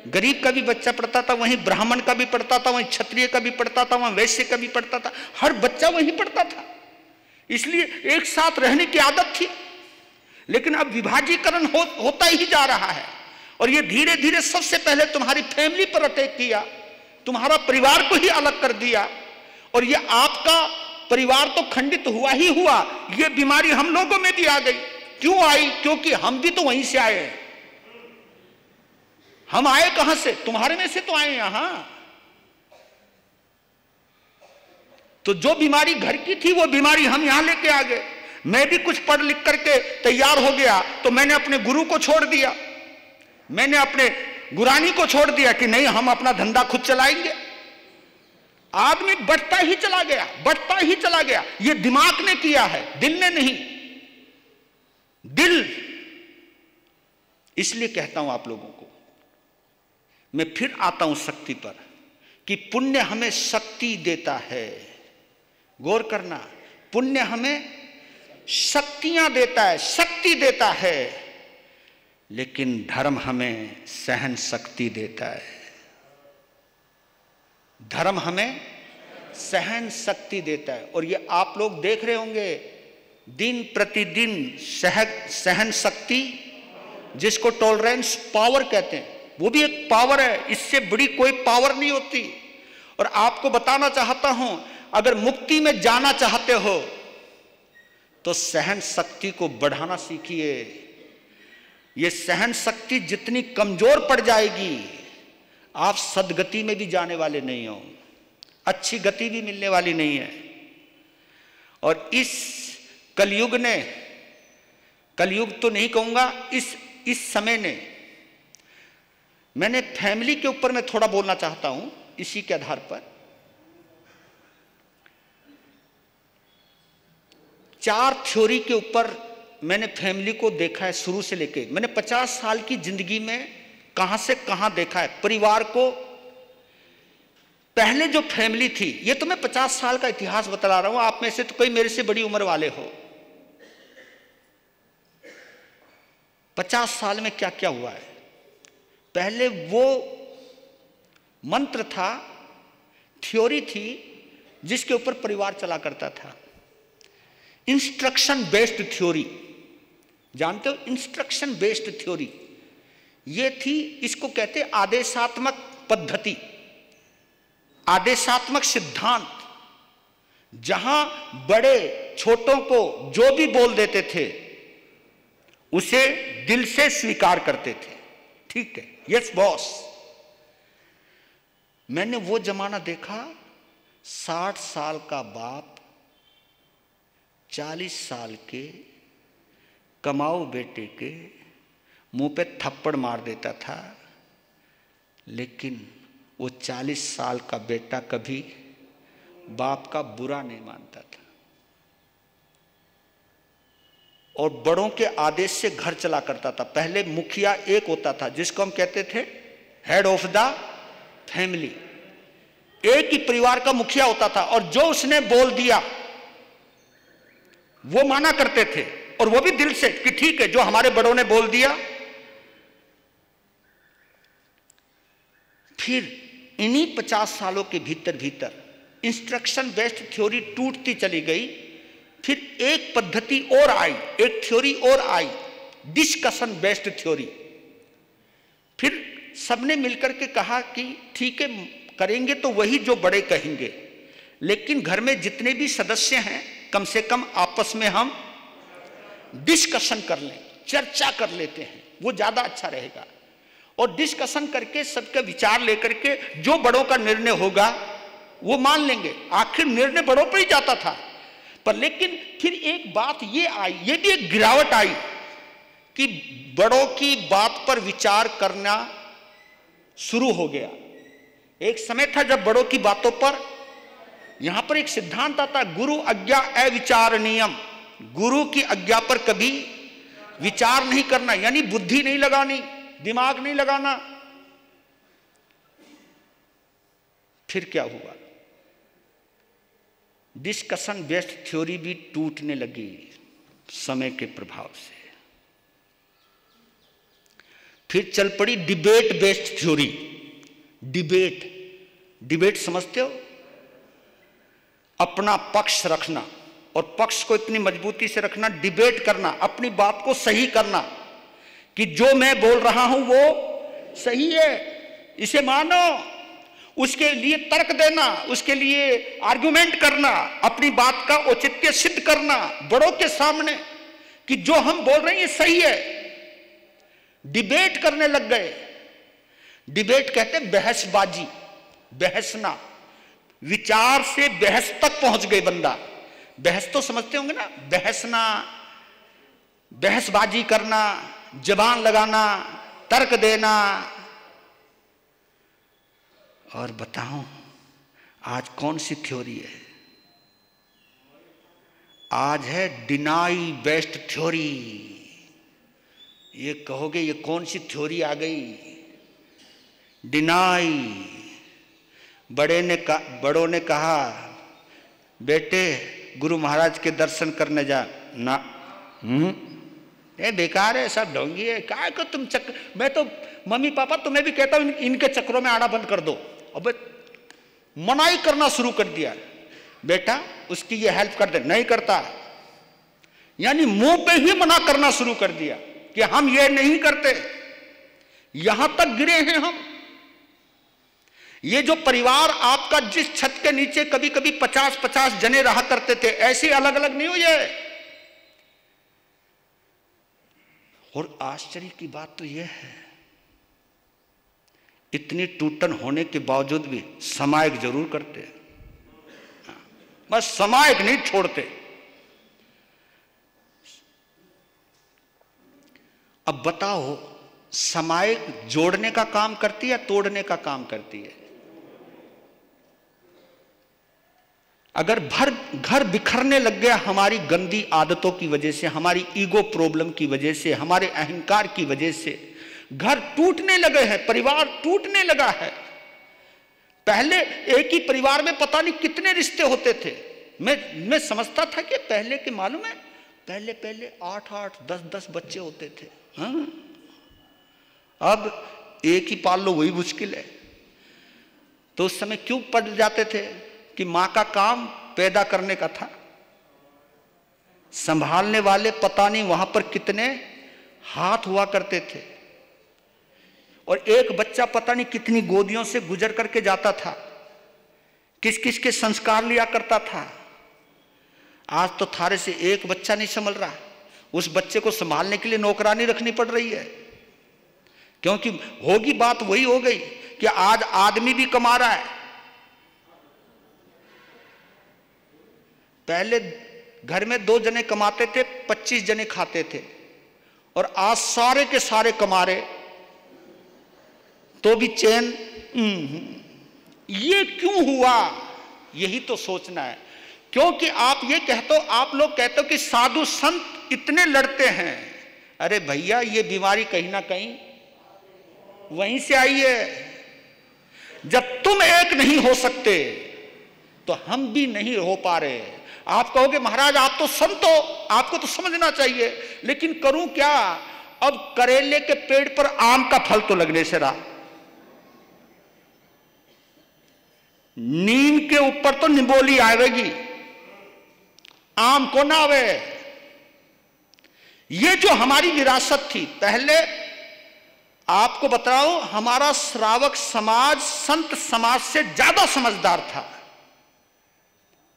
गरीब का भी बच्चा पढ़ता था, वहीं ब्राह्मण का भी पढ़ता था, वहीं क्षत्रिय का भी पढ़ता था, वहीं वैश्य का भी पढ़ता था, हर बच्चा वहीं पढ़ता था। इसलिए एक साथ रहने की आदत थी। लेकिन अब विभाजीकरण होता ही जा रहा है, और ये धीरे धीरे सबसे पहले तुम्हारी फैमिली पर अटैक किया, तुम्हारा परिवार को ही अलग कर दिया। और ये आपका परिवार तो खंडित हुआ ही हुआ, ये बीमारी हम लोगों में भी आ गई। क्यों आई? क्योंकि हम भी तो वहीं से आए हैं। हम आए कहां से? तुम्हारे में से तो आए यहां। तो जो बीमारी घर की थी वो बीमारी हम यहां लेके आ गए। मैं भी कुछ पढ़ लिख करके तैयार हो गया तो मैंने अपने गुरु को छोड़ दिया, मैंने अपने गुरानी को छोड़ दिया कि नहीं हम अपना धंधा खुद चलाएंगे। आदमी बढ़ता ही चला गया, बढ़ता ही चला गया। ये दिमाग ने किया है, दिल ने नहीं। दिल, इसलिए कहता हूं आप लोगों को, मैं फिर आता हूं शक्ति पर, कि पुण्य हमें शक्ति देता है। गौर करना, पुण्य हमें शक्तियां देता है, शक्ति देता है, लेकिन धर्म हमें सहन शक्ति देता है। धर्म हमें सहन शक्ति देता है। और ये आप लोग देख रहे होंगे दिन प्रतिदिन सहन शक्ति, जिसको टॉलरेंस पावर कहते हैं, वो भी एक पावर है, इससे बड़ी कोई पावर नहीं होती। और आपको बताना चाहता हूं, अगर मुक्ति में जाना चाहते हो तो सहन शक्ति को बढ़ाना सीखिए। ये सहन शक्ति जितनी कमजोर पड़ जाएगी, आप सदगति में भी जाने वाले नहीं हो, अच्छी गति भी मिलने वाली नहीं है। और इस कलयुग ने, कलयुग तो नहीं कहूंगा, इस समय ने, मैंने फैमिली के ऊपर मैं थोड़ा बोलना चाहता हूं इसी के आधार पर। 4 थ्योरी के ऊपर मैंने फैमिली को देखा है शुरू से लेके। मैंने 50 साल की जिंदगी में कहां से कहां देखा है परिवार को। पहले जो फैमिली थी, ये तो मैं 50 साल का इतिहास बता रहा हूं, आप में से तो कोई मेरे से बड़ी उम्र वाले हो। 50 साल में क्या क्या हुआ है। पहले वो मंत्र था, थ्योरी थी, जिसके ऊपर परिवार चला करता था। इंस्ट्रक्शन बेस्ड थ्योरी, जानते हो इंस्ट्रक्शन बेस्ड थ्योरी ये थी। इसको कहते आदेशात्मक पद्धति, आदेशात्मक सिद्धांत, जहां बड़े छोटों को जो भी बोल देते थे उसे दिल से स्वीकार करते थे। ठीक है, यस बॉस। मैंने वो जमाना देखा, 60 साल का बाप 40 साल के कमाऊ बेटे के मुंह पे थप्पड़ मार देता था, लेकिन वो 40 साल का बेटा कभी बाप का बुरा नहीं मानता था। और बड़ों के आदेश से घर चला करता था। पहले मुखिया एक होता था, जिसको हम कहते थे हेड ऑफ द फैमिली। एक ही परिवार का मुखिया होता था, और जो उसने बोल दिया वो माना करते थे, और वो भी दिल से कि ठीक है, जो हमारे बड़ों ने बोल दिया फिर इन्हीं 50 सालों के भीतर भीतर इंस्ट्रक्शन बेस्ड थ्योरी टूटती चली गई। फिर एक पद्धति और आई, एक थ्योरी और आई, डिस्कशन बेस्ड थ्योरी। फिर सबने मिलकर के कहा कि ठीक है, करेंगे तो वही जो बड़े कहेंगे, लेकिन घर में जितने भी सदस्य हैं कम से कम आपस में हम डिस्कशन कर लें, चर्चा कर लेते हैं, वो ज्यादा अच्छा रहेगा। और डिस्कशन करके सबके विचार लेकर के जो बड़ों का निर्णय होगा वो मान लेंगे। आखिर निर्णय बड़ों पर ही जाता था। पर लेकिन फिर एक बात ये आई, ये भी एक गिरावट आई कि बड़ों की बात पर विचार करना शुरू हो गया। एक समय था जब बड़ों की बातों पर, यहां पर एक सिद्धांत आता, गुरु आज्ञा अविचारणीयम। गुरु की आज्ञा पर कभी विचार नहीं करना, यानी बुद्धि नहीं लगानी, दिमाग नहीं लगाना। फिर क्या हुआ? डिस्कशन बेस्ड थ्योरी भी टूटने लगी समय के प्रभाव से। फिर चल पड़ी डिबेट बेस्ड थ्योरी। डिबेट समझते हो? अपना पक्ष रखना, और पक्ष को इतनी मजबूती से रखना, डिबेट करना, अपनी बात को सही करना कि जो मैं बोल रहा हूं वो सही है, इसे मानो, उसके लिए तर्क देना, उसके लिए आर्गुमेंट करना, अपनी बात का औचित्य सिद्ध करना बड़ों के सामने कि जो हम बोल रहे हैं ये सही है। डिबेट करने लग गए। डिबेट कहते हैं बहसबाजी, बहसना, विचार से बहस तक पहुंच गए बंदा। बहस तो समझते होंगे ना, बहसना, बहसबाजी करना, जबान लगाना, तर्क देना। और बताऊं आज कौन सी थ्योरी है? आज है डिनाई बेस्ड थ्योरी। ये कहोगे ये कौन सी थ्योरी आ गई? डिनाई। बड़ों ने कहा बेटे गुरु महाराज के दर्शन करने जा ना, ये बेकार है, सब ढोंगी है, क्या को तुम चक्कर। मैं तो मम्मी पापा तुम्हें भी कहता हूं इनके चक्करों में आना बंद कर दो। अब मनाई करना शुरू कर दिया, बेटा उसकी ये हेल्प कर दे, नहीं करता, यानी मुंह पे ही मना करना शुरू कर दिया कि हम ये नहीं करते। यहां तक गिरे हैं हम। ये जो परिवार आपका जिस छत के नीचे कभी कभी 50-50 जने रहा करते थे, ऐसे अलग अलग नहीं हुए। और आश्चर्य की बात तो यह है, इतनी टूटन होने के बावजूद भी समायक जरूर करते, बस समायक नहीं छोड़ते। अब बताओ समायक जोड़ने का काम करती है या तोड़ने का काम करती है? अगर घर बिखरने लग गया हमारी गंदी आदतों की वजह से, हमारी ईगो प्रॉब्लम की वजह से, हमारे अहंकार की वजह से घर टूटने लगे हैं, परिवार टूटने लगा है। पहले एक ही परिवार में पता नहीं कितने रिश्ते होते थे। मैं समझता था कि पहले के, मालूम है, पहले 8-8 10-10 बच्चे होते थे। हाँ? अब एक ही पाल लो वही मुश्किल है। तो उस समय क्यों पड़ जाते थे कि मां का काम पैदा करने का था, संभालने वाले पता नहीं वहां पर कितने हाथ हुआ करते थे, और एक बच्चा पता नहीं कितनी गोदियों से गुजर करके जाता था, किस किस के संस्कार लिया करता था। आज तो थारे से एक बच्चा नहीं संभल रहा, उस बच्चे को संभालने के लिए नौकरानी रखनी पड़ रही है। क्योंकि होगी बात वही हो गई कि आज आदमी भी कमा रहा है। पहले घर में 2 जने कमाते थे, 25 जने खाते थे, और आज सारे के सारे कमा रहे तो भी चैन। ये क्यों हुआ? यही तो सोचना है। क्योंकि आप ये आप लोग कहते हो कि साधु संत इतने लड़ते हैं। अरे भैया, ये बीमारी कहीं ना कहीं वहीं से आई है। जब तुम एक नहीं हो सकते तो हम भी नहीं हो पा रहे। आप कहोगे महाराज आप तो संत हो, आपको तो समझना चाहिए, लेकिन करूं क्या? अब करेले के पेड़ पर आम का फल तो लगने से रहा, नीम के ऊपर तो निबोली आवेगी, आम को ना आवे। ये जो हमारी विरासत थी, पहले आपको बताऊं, हमारा श्रावक समाज संत समाज से ज्यादा समझदार था,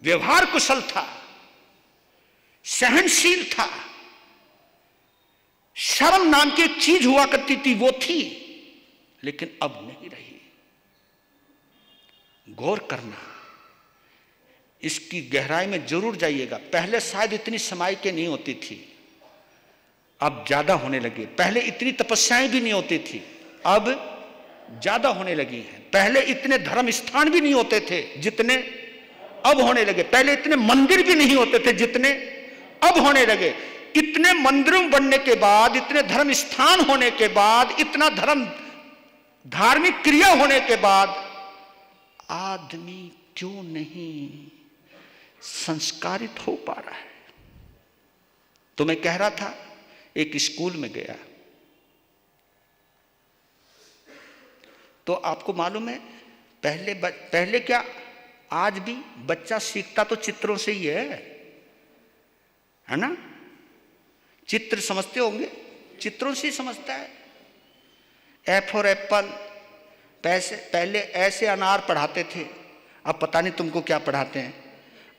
व्यवहार कुशल था, सहनशील था। शर्म नाम की एक चीज हुआ करती थी, वो थी, लेकिन अब नहीं रही। गौर करना, इसकी गहराई में जरूर जाइएगा। पहले शायद इतनी समाइकें नहीं होती थी, अब ज्यादा होने लगी। पहले इतनी तपस्याएं भी नहीं होती थी, अब ज्यादा होने लगी हैं। पहले इतने धर्म स्थान भी नहीं होते थे जितने अब होने लगे। पहले इतने मंदिर भी नहीं होते थे जितने अब होने लगे। इतने मंदिरों बनने के बाद, इतने धर्म स्थान होने के बाद, इतना धर्म धार्मिक क्रिया होने के बाद, आदमी क्यों नहीं संस्कारित हो पा रहा है? तो मैं कह रहा था, एक स्कूल में गया तो आपको मालूम है, पहले क्या, आज भी बच्चा सीखता तो चित्रों से ही है ना? चित्र समझते होंगे, चित्रों से ही समझता है। ए फॉर एप्पल, पहले ऐसे अनार पढ़ाते थे, अब पता नहीं तुमको क्या पढ़ाते हैं।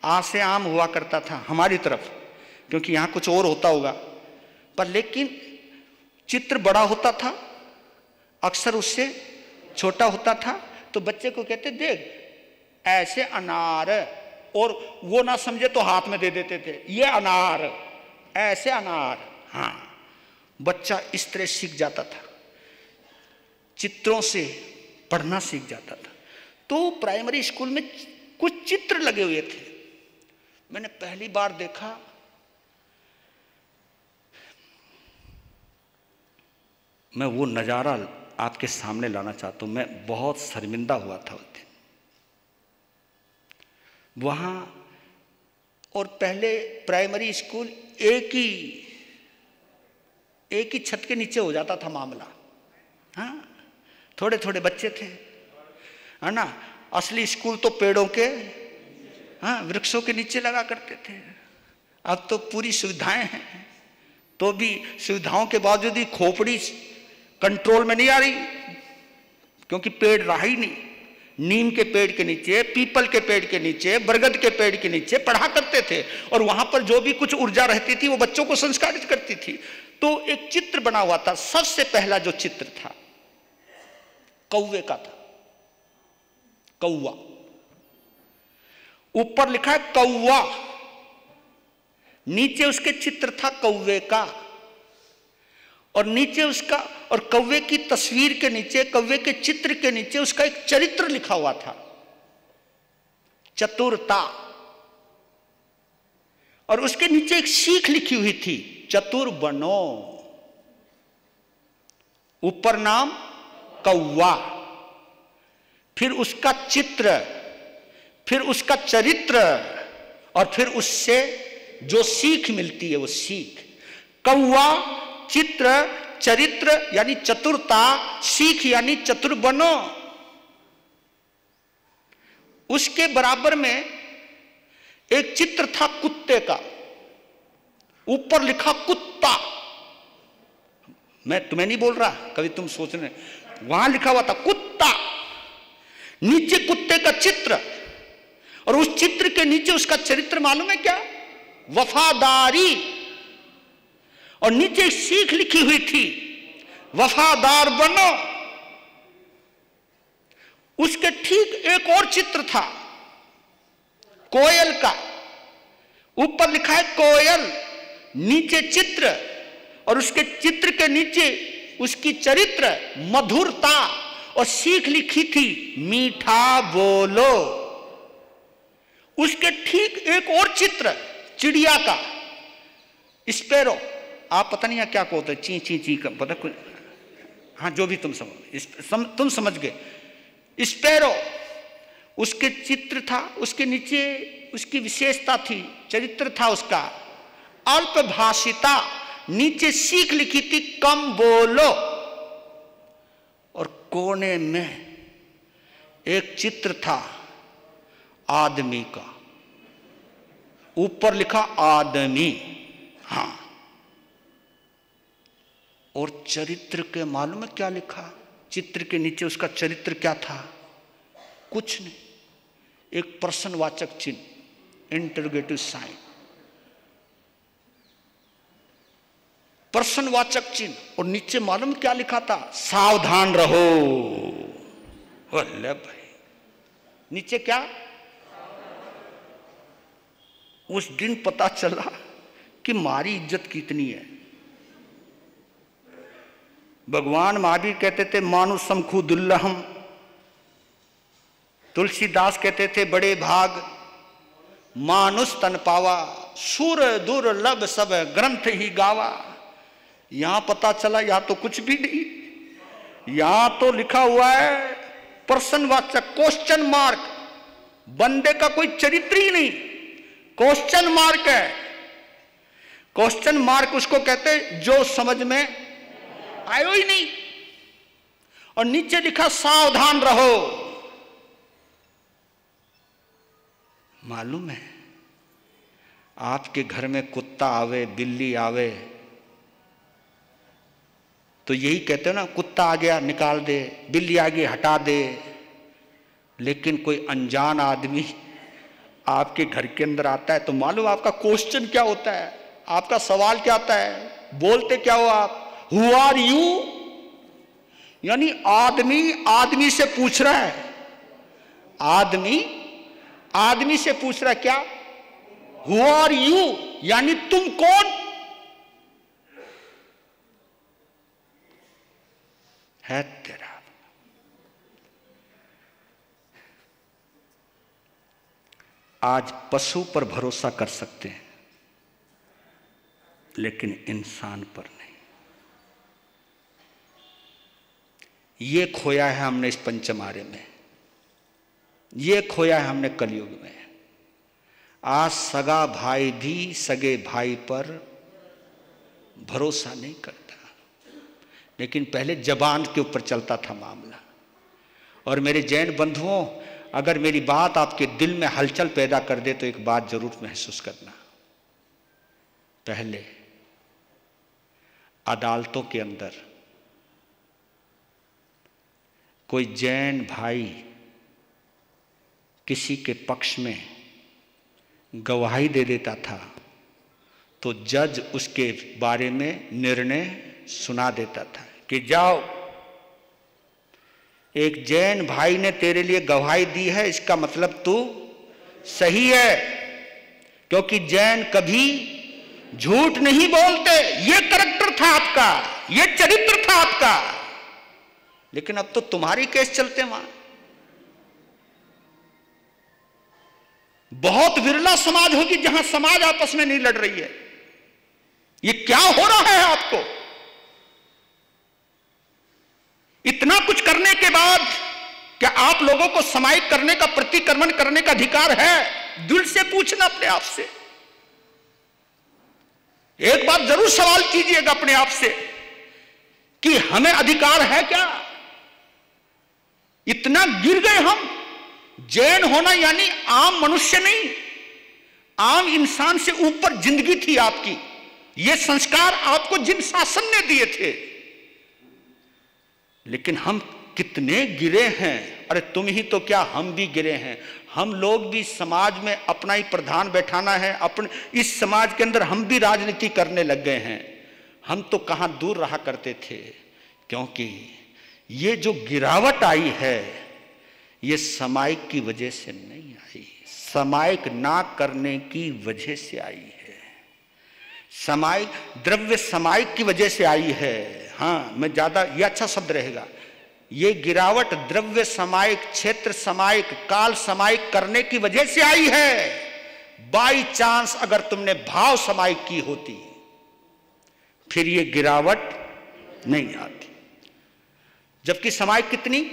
आ से आम हुआ करता था हमारी तरफ, क्योंकि यहां कुछ और होता होगा, पर लेकिन चित्र बड़ा होता था, अक्सर उससे छोटा होता था। तो बच्चे को कहते, देख ऐसे अनार, और वो ना समझे तो हाथ में दे देते थे, ये अनार, ऐसे अनार। हाँ, बच्चा इस तरह सीख जाता था, चित्रों से पढ़ना सीख जाता था। तो प्राइमरी स्कूल में कुछ चित्र लगे हुए थे। मैंने पहली बार देखा, मैं वो नज़ारा आपके सामने लाना चाहता हूँ। मैं बहुत शर्मिंदा हुआ था उस दिन वहाँ। और पहले प्राइमरी स्कूल एक ही छत के नीचे हो जाता था मामला। हाँ, थोड़े थोड़े बच्चे थे, है ना? असली स्कूल तो पेड़ों के, हाँ, वृक्षों के नीचे लगा करते थे। अब तो पूरी सुविधाएं हैं, तो भी सुविधाओं के बावजूद ही खोपड़ी कंट्रोल में नहीं आ रही, क्योंकि पेड़ रहा ही नहीं। नीम के पेड़ के नीचे, पीपल के पेड़ के नीचे, बरगद के पेड़ के नीचे पढ़ा करते थे, और वहां पर जो भी कुछ ऊर्जा रहती थी वो बच्चों को संस्कारित करती थी। तो एक चित्र बना हुआ था। सबसे पहला जो चित्र था कौवे का था, कौवा। ऊपर लिखा है कौवा, नीचे उसके चित्र था कौवे का, और नीचे उसका, और कौवे की तस्वीर के नीचे, कौवे के चित्र के नीचे उसका एक चरित्र लिखा हुआ था, चतुरता। और उसके नीचे एक सीख लिखी हुई थी, चतुर बनो। ऊपर नाम कौवा, फिर उसका चित्र, फिर उसका चरित्र, और फिर उससे जो सीख मिलती है वो सीख। कौवा, चित्र, चरित्र यानी चतुरता, सीख यानी चतुर बनो। उसके बराबर में एक चित्र था कुत्ते का, ऊपर लिखा कुत्ता। मैं तुम्हें नहीं बोल रहा, कभी तुम सोच रहे, वहां लिखा हुआ था कुत्ता, नीचे कुत्ते का चित्र, और उस चित्र के नीचे उसका चरित्र मालूम है क्या? वफादारी। और नीचे सीख लिखी हुई थी, वफादार बनो। उसके ठीक एक और चित्र था कोयल का, ऊपर लिखा है कोयल, नीचे चित्र, और उसके चित्र के नीचे उसकी चरित्र मधुरता, और सीख लिखी थी मीठा बोलो। उसके ठीक एक और चित्र चिड़िया का, स्पैरो। आप पता नहीं क्या कहते, ची ची ची का पता कुछ, हाँ जो भी तुम तुम समझ गए। स्पैरो, उसके चित्र था, उसके नीचे उसकी विशेषता थी, चरित्र था उसका अल्पभाषिता, नीचे सीख लिखी थी कम बोलो। और कोने में एक चित्र था आदमी का, ऊपर लिखा आदमी। हाँ, और चरित्र के मालूम है क्या लिखा? चित्र के नीचे उसका चरित्र क्या था? कुछ नहीं, एक प्रश्नवाचक चिन्ह, इंटरोगेटिव साइन, प्रश्नवाचक चिन्ह। और नीचे मालूम क्या लिखा था? सावधान रहो। अल्लाह भाई, नीचे क्या? उस दिन पता चला कि हमारी इज्जत कितनी है। भगवान महावीर कहते थे मानुषम खु दुर्लभम, तुलसीदास कहते थे बड़े भाग मानुष तन पावा, सुर दुर्लभ सब ग्रंथ ही गावा। यहां पता चला यहां तो कुछ भी नहीं, यहां तो लिखा हुआ है प्रश्नवाचक, क्वेश्चन मार्क। बंदे का कोई चरित्र ही नहीं, क्वेश्चन मार्क है। क्वेश्चन मार्क उसको कहते जो समझ में आयो ही नहीं। और नीचे लिखा सावधान रहो। मालूम है आपके घर में कुत्ता आवे, बिल्ली आवे तो यही कहते हो ना, कुत्ता आ गया निकाल दे, बिल्ली आ गई हटा दे। लेकिन कोई अनजान आदमी आपके घर के अंदर आता है तो मालूम आपका क्वेश्चन क्या होता है? आपका सवाल क्या आता है? बोलते क्या हो आप? Who are you? यानी आदमी आदमी से पूछ रहा है, आदमी आदमी से पूछ रहा है क्या? हु आर यू, यानी तुम कौन है? तेरा आज पशु पर भरोसा कर सकते हैं लेकिन इंसान पर नहीं। ये खोया है हमने इस पंचमारे में, ये खोया है हमने कलयुग में। आज सगा भाई भी सगे भाई पर भरोसा नहीं करता, लेकिन पहले जबान के ऊपर चलता था मामला। और मेरे जैन बंधुओं, अगर मेरी बात आपके दिल में हलचल पैदा कर दे तो एक बात जरूर महसूस करना। पहले अदालतों के अंदर कोई जैन भाई किसी के पक्ष में गवाही दे देता था तो जज उसके बारे में निर्णय सुना देता था कि जाओ, एक जैन भाई ने तेरे लिए गवाही दी है, इसका मतलब तू सही है, क्योंकि जैन कभी झूठ नहीं बोलते। ये करैक्टर था आपका, ये चरित्र था आपका। लेकिन अब तो तुम्हारी केस चलते वहां। बहुत विरला समाज होगी जहां समाज आपस में नहीं लड़ रही है। ये क्या हो रहा है आपको? इतना कुछ करने के बाद क्या आप लोगों को सामायिक करने का, प्रतिक्रमण करने का अधिकार है? दिल से पूछना अपने आप से। एक बात जरूर सवाल कीजिएगा अपने आप से कि हमें अधिकार है क्या? इतना गिर गए हम। जैन होना यानी आम मनुष्य नहीं, आम इंसान से ऊपर जिंदगी थी आपकी। ये संस्कार आपको जिन शासन ने दिए थे, लेकिन हम कितने गिरे हैं। अरे तुम ही तो क्या, हम भी गिरे हैं। हम लोग भी समाज में अपना ही प्रधान बैठाना है, अपने इस समाज के अंदर हम भी राजनीति करने लग गए हैं। हम तो कहां दूर रहा करते थे, क्योंकि ये जो गिरावट आई है ये समायिक की वजह से नहीं आई, समायिक ना करने की वजह से आई है। समायिक द्रव्य समायिक की वजह से आई है। हाँ, मैं ज्यादा, ये अच्छा शब्द रहेगा। ये गिरावट द्रव्य समायिक, क्षेत्र समायिक, काल समायिक करने की वजह से आई है। बाई चांस अगर तुमने भाव समायिक की होती फिर ये गिरावट नहीं आती। जबकि समायिक कितनी?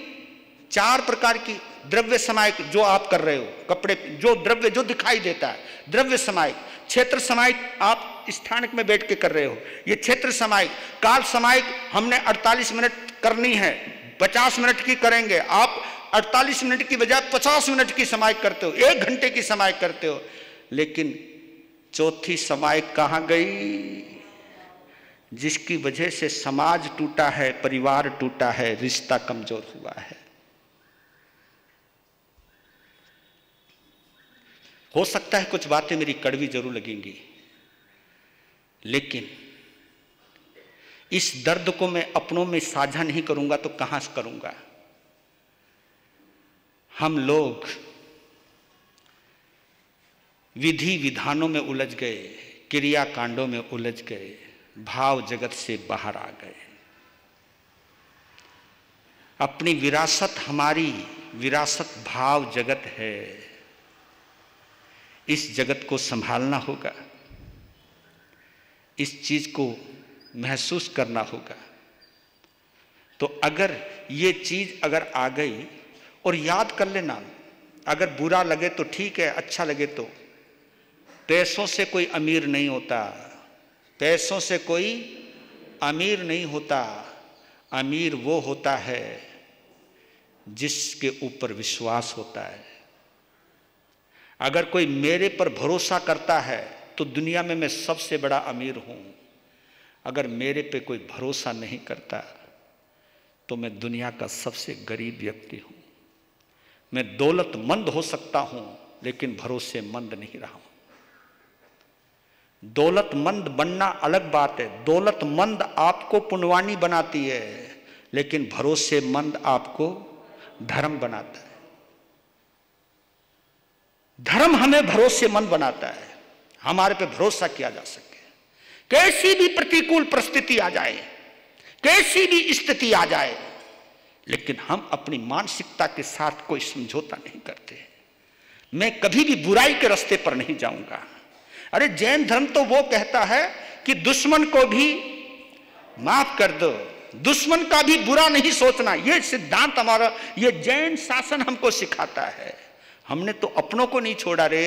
4 प्रकार की। द्रव्य समायिक जो आप कर रहे हो, कपड़े, जो द्रव्य जो दिखाई देता है, द्रव्य समायिक। क्षेत्र समायिक आप स्थानिक में बैठ के कर रहे हो, ये क्षेत्र समायिक। काल समायिक हमने 48 मिनट करनी है, 50 मिनट की करेंगे। आप 48 मिनट की बजाय 50 मिनट की समाइक करते हो, 1 घंटे की समाइक करते हो, लेकिन चौथी समाइक कहां गई? जिसकी वजह से समाज टूटा है, परिवार टूटा है, रिश्ता कमजोर हुआ है। हो सकता है कुछ बातें मेरी कड़वी जरूर लगेंगी, लेकिन इस दर्द को मैं अपनों में साझा नहीं करूंगा तो कहां से करूंगा? हम लोग विधि विधानों में उलझ गए, क्रियाकांडों में उलझ गए, भाव जगत से बाहर आ गए। अपनी विरासत, हमारी विरासत भाव जगत है, इस जगत को संभालना होगा, इस चीज को महसूस करना होगा। तो अगर ये चीज अगर आ गई, और याद कर लेना, अगर बुरा लगे तो ठीक है, अच्छा लगे तो, पैसों से कोई अमीर नहीं होता, पैसों से कोई अमीर नहीं होता। अमीर वो होता है जिसके ऊपर विश्वास होता है। अगर कोई मेरे पर भरोसा करता है तो दुनिया में मैं सबसे बड़ा अमीर हूं। अगर मेरे पे कोई भरोसा नहीं करता तो मैं दुनिया का सबसे गरीब व्यक्ति हूं। मैं दौलतमंद हो सकता हूं लेकिन भरोसेमंद नहीं रहा हूं। दौलतमंद बनना अलग बात है, दौलतमंद आपको पुण्यवानी बनाती है, लेकिन भरोसेमंद आपको धर्म बनाता है। धर्म हमें भरोसेमंद बनाता है, हमारे पे भरोसा किया जा सके। कैसी भी प्रतिकूल परिस्थिति आ जाए, कैसी भी स्थिति आ जाए, लेकिन हम अपनी मानसिकता के साथ कोई समझौता नहीं करते। मैं कभी भी बुराई के रास्ते पर नहीं जाऊंगा। अरे जैन धर्म तो वो कहता है कि दुश्मन को भी माफ कर दो, दुश्मन का भी बुरा नहीं सोचना। ये सिद्धांत हमारा, ये जैन शासन हमको सिखाता है। हमने तो अपनों को नहीं छोड़ा रे,